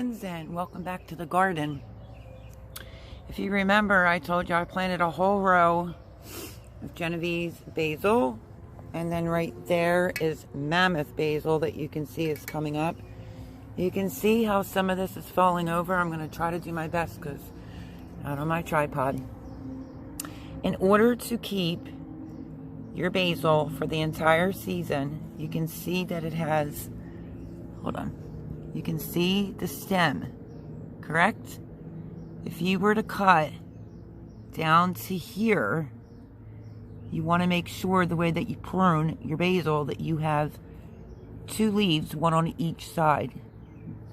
friends, and welcome back to the garden. If you remember, I told you I planted a whole row of Genovese basil, and then right there is mammoth basil that you can see is coming up. You can see how some of this is falling over. I'm going to try to do my best because not on my tripod. In order to keep your basil for the entire season, you can see that it has, hold on, you can see the stem, correct? If you were to cut down to here, you want to make sure the way that you prune your basil that you have two leaves, one on each side.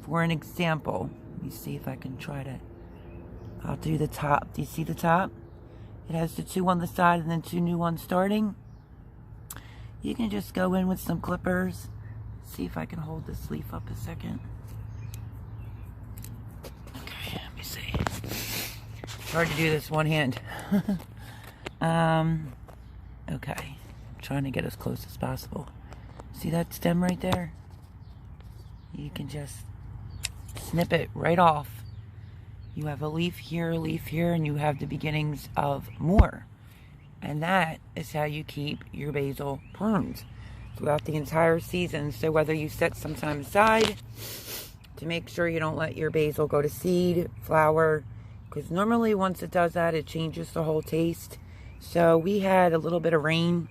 For an example, let me see if I can try to, I'll do the top. Do you see the top? It has the two on the side and then two new ones starting. You can just go in with some clippers. See if I can hold this leaf up a second. Okay, let me see. It's hard to do this one hand. Okay, I'm trying to get as close as possible. See that stem right there? You can just snip it right off. You have a leaf here, and you have the beginnings of more. And that is how you keep your basil pruned throughout the entire season. So whether you set some time aside to make sure you don't let your basil go to seed, flower, because normally once it does that, it changes the whole taste. So we had a little bit of rain.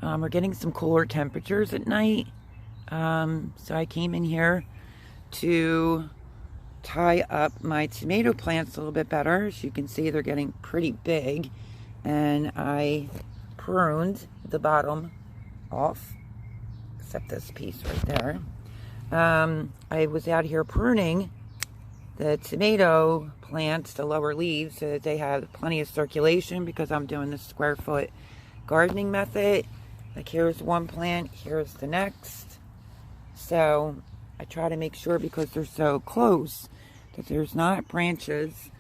We're getting some cooler temperatures at night. So I came in here to tie up my tomato plants a little bit better. As you can see, they're getting pretty big. And I pruned the bottom off, except this piece right there. I was out here pruning the tomato plants, the lower leaves, so that they have plenty of circulation because I'm doing the square foot gardening method. Like here's one plant, here's the next. So I try to make sure, because they're so close, that there's not branches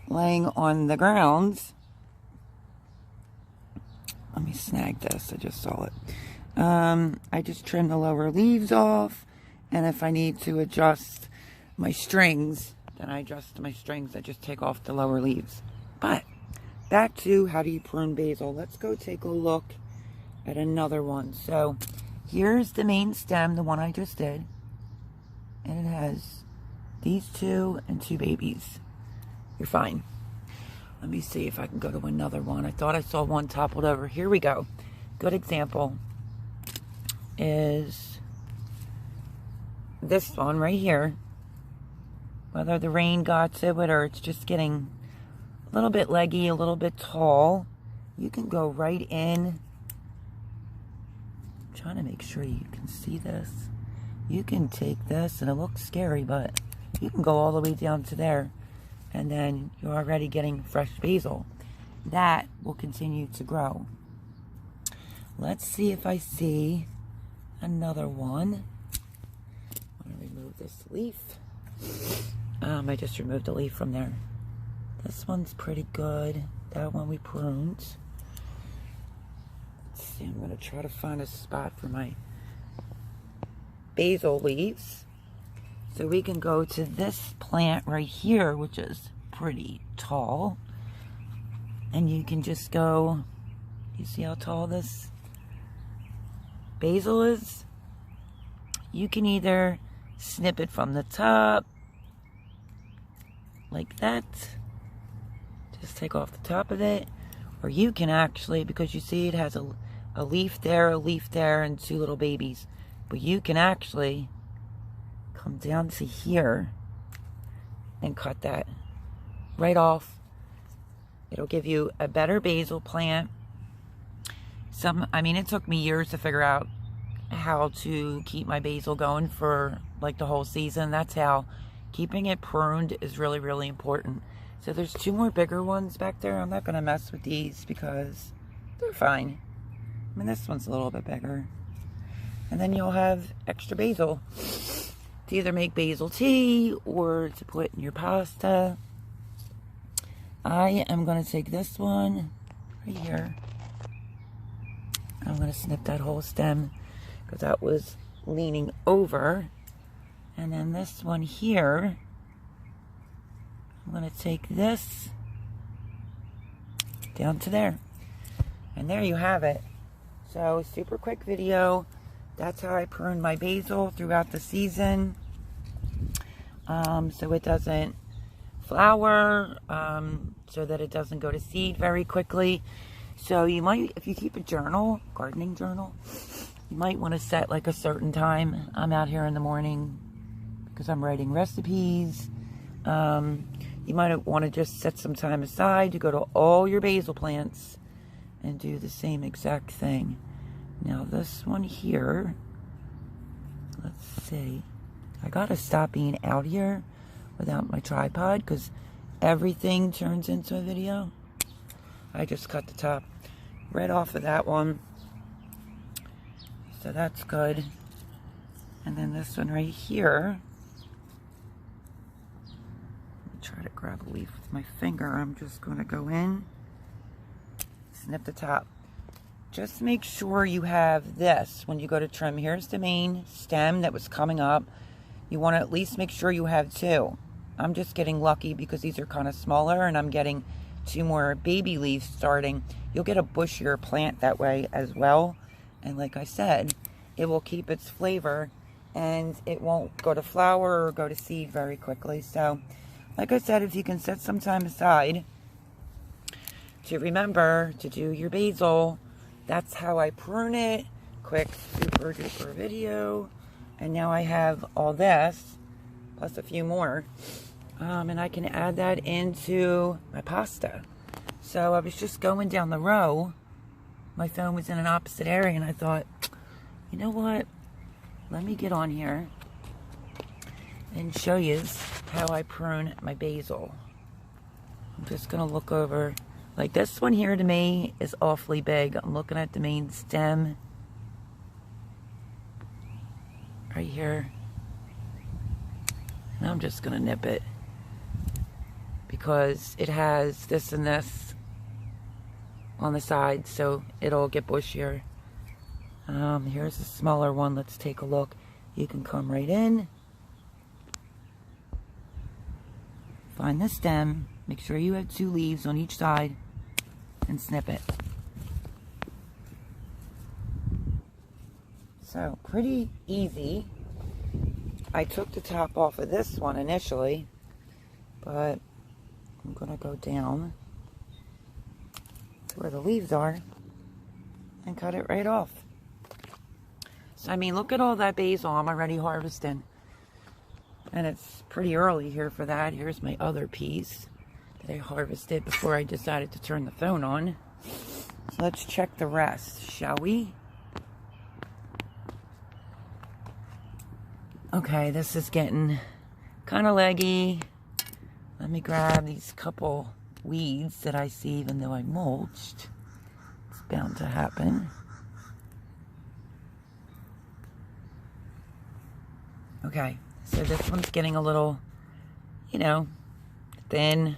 laying on the ground. Let me snag this, I just saw it. I just trim the lower leaves off, and if I need to adjust my strings, then I adjust my strings. I just take off the lower leaves. But back to how do you prune basil. Let's go take a look at another one. So here's the main stem, the one I just did, and it has these two and two babies. You're fine. Let me see if I can go to another one. I thought I saw one toppled over. Here we go. Good example is this one right here. Whether the rain got to it or it's just getting a little bit leggy, a little bit tall, you can go right in. I'm trying to make sure you can see this. You can take this, and it looks scary, but you can go all the way down to there. And then you're already getting fresh basil. That will continue to grow. Let's see if I see another one. I'm going to remove this leaf. I just removed a leaf from there. This one's pretty good. That one we pruned. Let's see, I'm going to try to find a spot for my basil leaves. So we can go to this plant right here, which is pretty tall. And you can just go, you see how tall this basil is? You can either snip it from the top, like that. Just take off the top of it. Or you can actually, because you see it has a leaf there, and two little babies. But you can actually come down to here and cut that right off. It'll give you a better basil plant. I mean, it took me years to figure out how to keep my basil going for like the whole season. That's how keeping it pruned is really, really important. So there's two more bigger ones back there. I'm not going to mess with these because they're fine. I mean, this one's a little bit bigger. And then you'll have extra basil to either make basil tea or to put in your pasta. I am going to take this one right here. I'm going to snip that whole stem because that was leaning over. And then this one here, I'm going to take this down to there. And there you have it. So, super quick video. That's how I prune my basil throughout the season. So it doesn't flower, so that it doesn't go to seed very quickly. So you might, if you keep a journal, gardening journal, you might want to set like a certain time. I'm out here in the morning because I'm writing recipes. You might want to just set some time aside to go to all your basil plants and do the same exact thing. Now this one here, let's see. I gotta stop being out here without my tripod because everything turns into a video. I just cut the top right off of that one. So that's good. And then this one right here. Let me try to grab a leaf with my finger. I'm just gonna go in, snip the top. Just make sure you have this when you go to trim. Here's the main stem that was coming up. You want to at least make sure you have two. I'm just getting lucky because these are kind of smaller and I'm getting two more baby leaves starting. You'll get a bushier plant that way as well. And like I said, it will keep its flavor and it won't go to flower or go to seed very quickly. So, like I said, if you can set some time aside to remember to do your basil, that's how I prune it. Quick, super duper video. And now I have all this, plus a few more. And I can add that into my pasta. So I was just going down the row. My phone was in an opposite area and I thought, you know what? Let me get on here and show you how I prune my basil. I'm just gonna look over. Like this one here to me is awfully big. I'm looking at the main stem right here. And I'm just gonna nip it because it has this and this on the side, so it'll get bushier. Here's a smaller one. Let's take a look. You can come right in, find the stem, make sure you have two leaves on each side, and snip it. So, pretty easy. I took the top off of this one initially, but I'm going to go down to where the leaves are and cut it right off. So, I mean, look at all that basil I'm already harvesting. And it's pretty early here for that. Here's my other piece that I harvested before I decided to turn the phone on. So let's check the rest, shall we? Okay, this is getting kind of leggy. Let me grab these couple weeds that I see even though I mulched. It's bound to happen. Okay, so this one's getting a little, you know, thin.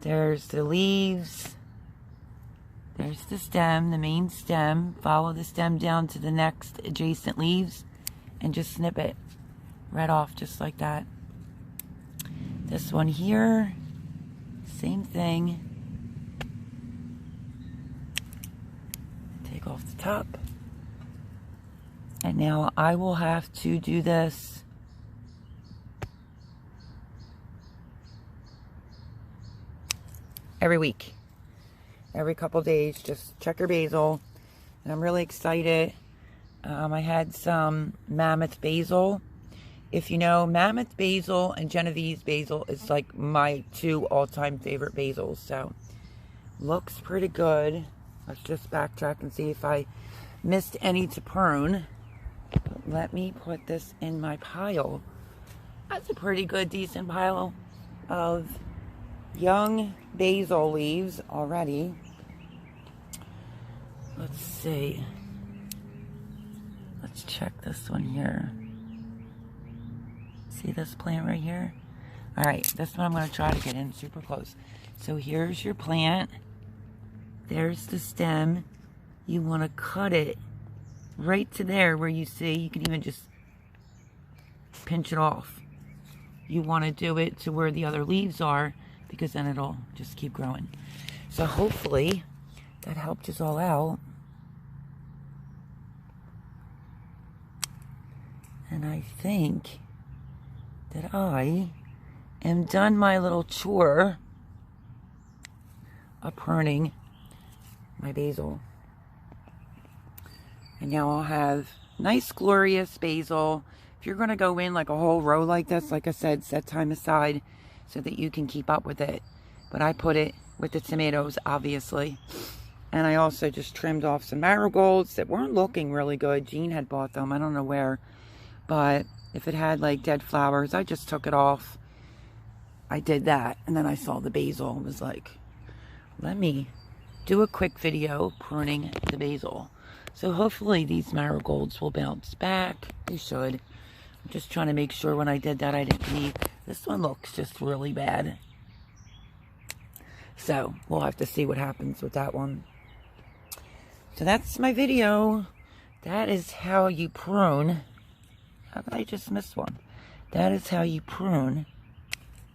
There's the leaves. There's the stem, the main stem. Follow the stem down to the next adjacent leaves and just snip it right off just like that. This one here, same thing. Take off the top. And now I will have to do this every week. Every couple days, just check your basil. And I'm really excited. I had some mammoth basil. If you know, mammoth basil and Genovese basil is like my two all-time favorite basils. So, looks pretty good. Let's just backtrack and see if I missed any to prune. But let me put this in my pile. That's a pretty good, decent pile of young basil leaves already. Let's see. Let's check this one here. See this plant right here? Alright, this one I'm going to try to get in super close. So here's your plant. There's the stem. You want to cut it right to there where you see. You can even just pinch it off. You want to do it to where the other leaves are, because then it'll just keep growing. So hopefully that helped us all out. And I think that I am done my little chore of pruning my basil. And now I'll have nice, glorious basil. If you're going to go in like a whole row like this, like I said, set time aside so that you can keep up with it. But I put it with the tomatoes, obviously. And I also just trimmed off some marigolds that weren't looking really good. Jean had bought them. I don't know where. But if it had like dead flowers, I just took it off. I did that. And then I saw the basil and was like, let me do a quick video pruning the basil. So hopefully these marigolds will bounce back. They should. I'm just trying to make sure when I did that I didn't leave. This one looks just really bad. So we'll have to see what happens with that one. So that's my video. That is how you prune. How did I just miss one? That is how you prune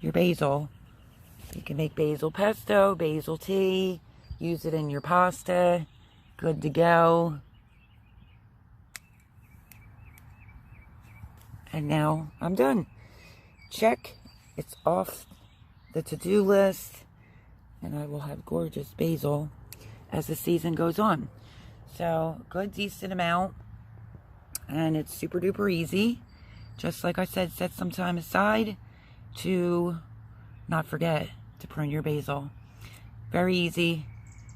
your basil. You can make basil pesto, basil tea, use it in your pasta. Good to go. And now I'm done. Check. It's off the to-do list. And I will have gorgeous basil as the season goes on. So, good, decent amount. And it's super duper easy. Just like I said, set some time aside to not forget to prune your basil. Very easy.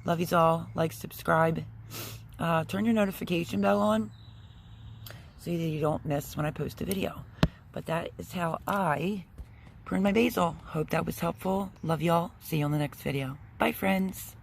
Love yous all. Like, subscribe. Turn your notification bell on so that you don't miss when I post a video. But that is how I prune my basil. Hope that was helpful. Love y'all. See you on the next video. Bye, friends.